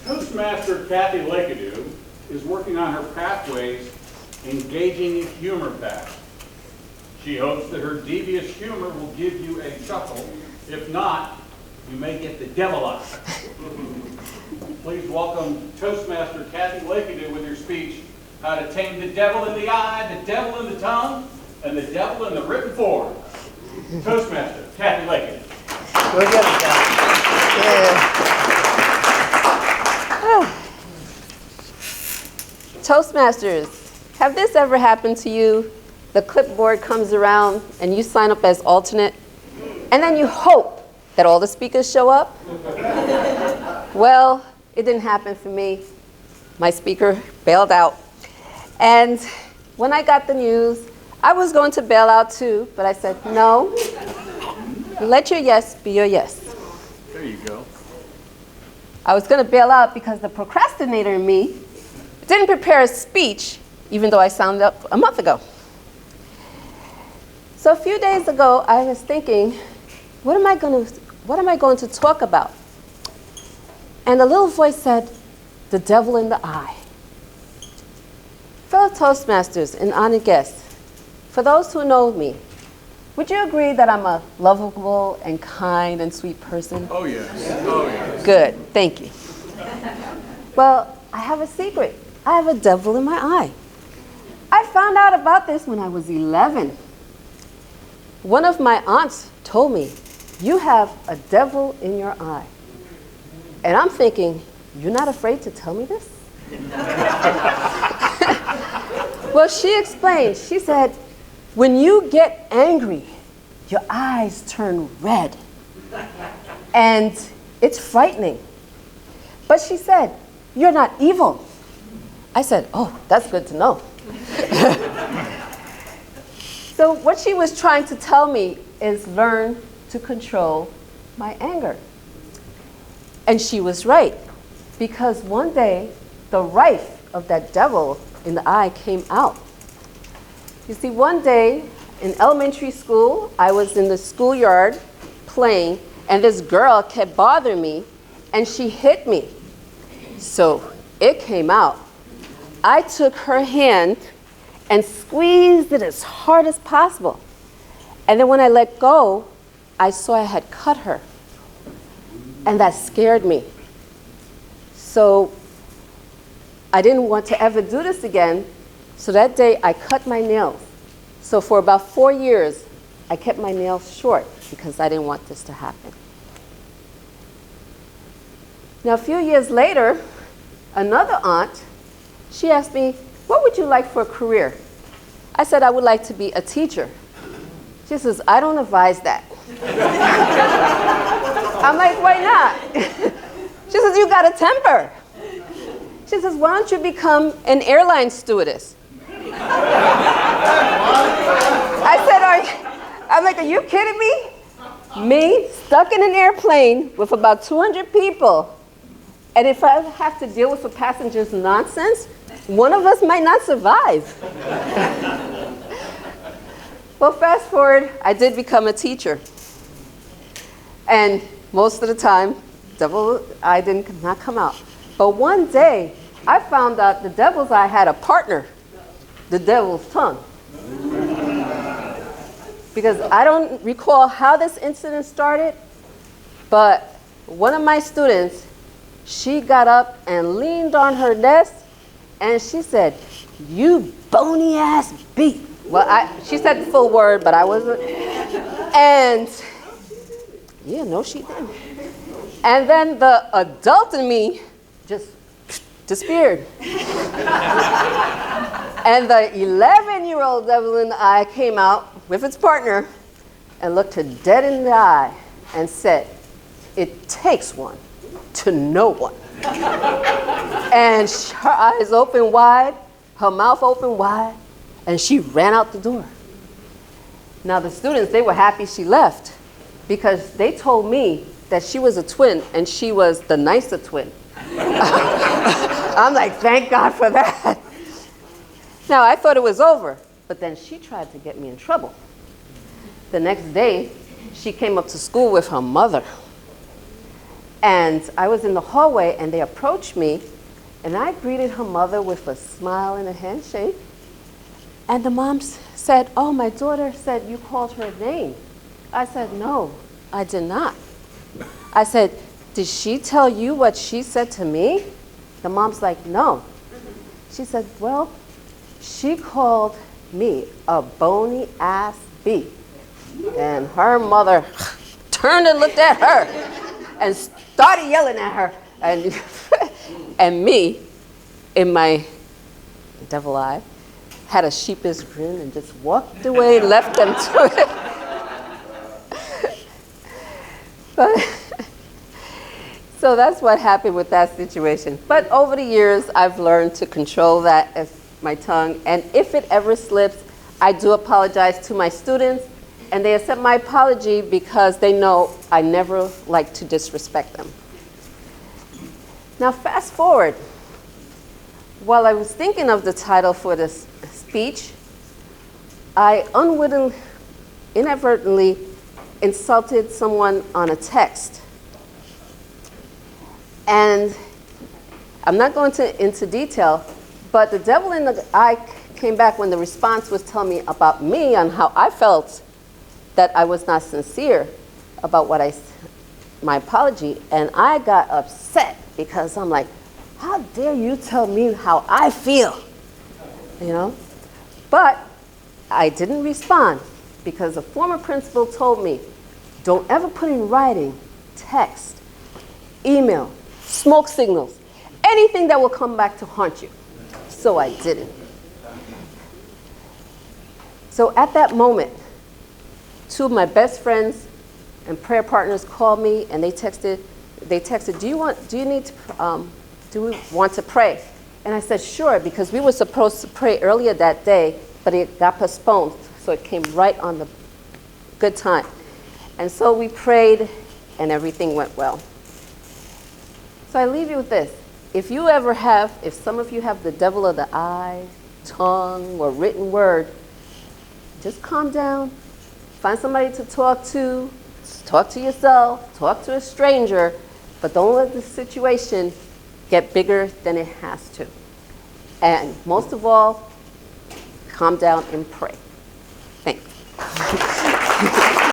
Toastmaster Kathleen Lekadou is working on her Pathways Engaging Humor Path. She hopes that her devious humor will give you a chuckle. If not, you may get the devil eye. Please welcome Toastmaster Kathleen Lekadou with your speech, How to Tame the Devil in the Eye, the Devil in the Tongue, and the Devil in the Written Form. Toastmaster Kathleen Lekadou. Go get it, guys. Toastmasters, have this ever happened to you? The clipboard comes around and you sign up as alternate, and then you hope that all the speakers show up? Well, it didn't happen for me. My speaker bailed out. And when I got the news, I was going to bail out too, but I said, no, let your yes be your yes. There you go. I was going to bail out because the procrastinator in me didn't prepare a speech, even though I signed up a month ago. So a few days ago, I was thinking, what am I going to talk about? And a little voice said, the devil in the eye. Fellow Toastmasters and honored guests, for those who know me, would you agree that I'm a lovable and kind and sweet person? Oh, yes. Oh, yes. Good, thank you. Well, I have a secret. I have a devil in my eye. I found out about this when I was 11. One of my aunts told me, you have a devil in your eye. And I'm thinking, you're not afraid to tell me this? Well, she explained. She said, when you get angry, your eyes turn red. And it's frightening. But she said, you're not evil. I said, oh, that's good to know. So what she was trying to tell me is learn to control my anger. And she was right, because one day the rife of that devil in the eye came out. You see, one day in elementary school, I was in the schoolyard playing, and this girl kept bothering me, and she hit me. So it came out. I took her hand and squeezed it as hard as possible. And then when I let go, I saw I had cut her. And that scared me. So I didn't want to ever do this again. So that day I cut my nails. So for about 4 years, I kept my nails short because I didn't want this to happen. Now a few years later, another aunt, she asked me, what would you like for a career? I said, I would like to be a teacher. She says, I don't advise that. I'm like, why not? She says, you got a temper. She says, why don't you become an airline stewardess? I said, I'm like, are you kidding me? Me, stuck in an airplane with about 200 people, and if I have to deal with the passengers' nonsense, one of us might not survive. Well, fast forward, I did become a teacher. And most of the time, devil eye did not come out. But one day, I found out the devil's eye had a partner, the devil's tongue. Because I don't recall how this incident started, but one of my students, she got up and leaned on her desk, and she said, you bony ass beat. Well, she said the full word, but I wasn't. And yeah, no, she didn't. And then the adult in me just disappeared. And the 11-year-old devil in the eye came out with its partner and looked her dead in the eye and said, it takes one to know one. And her eyes opened wide, her mouth opened wide, and she ran out the door. Now the students, they were happy she left because they told me that she was a twin and she was the nicer twin. I'm like, thank God for that. Now I thought it was over, but then she tried to get me in trouble. The next day, she came up to school with her mother. And I was in the hallway and they approached me and I greeted her mother with a smile and a handshake. And the mom said, oh, my daughter said you called her name. I said, no, I did not. I said, did she tell you what she said to me? The mom's like, no. She said, well, she called me a bony ass bee. And her mother turned and looked at her and started yelling at her. And me, in my devil eye, had a sheepish grin and just walked away, left them to it. So that's what happened with that situation. But over the years, I've learned to control that as my tongue. And if it ever slips, I do apologize to my students. And they accept my apology because they know I never like to disrespect them. Now fast forward. While I was thinking of the title for this speech, I inadvertently insulted someone on a text. And I'm not going into detail, but the devil in the eye came back when the response was telling me about me and how I felt that I was not sincere about my apology. And I got upset because I'm like, how dare you tell me how I feel, you know? But I didn't respond because a former principal told me, don't ever put in writing, text, email, smoke signals, anything that will come back to haunt you. So I didn't. So at that moment, two of my best friends and prayer partners called me and they texted, do we want to pray? And I said, sure, because we were supposed to pray earlier that day, but it got postponed, so it came right on the good time. And so we prayed and everything went well. So I leave you with this. If some of you have the devil of the eye, tongue, or written word, just calm down, find somebody to talk to yourself, talk to a stranger, but don't let the situation get bigger than it has to. And most of all, calm down and pray.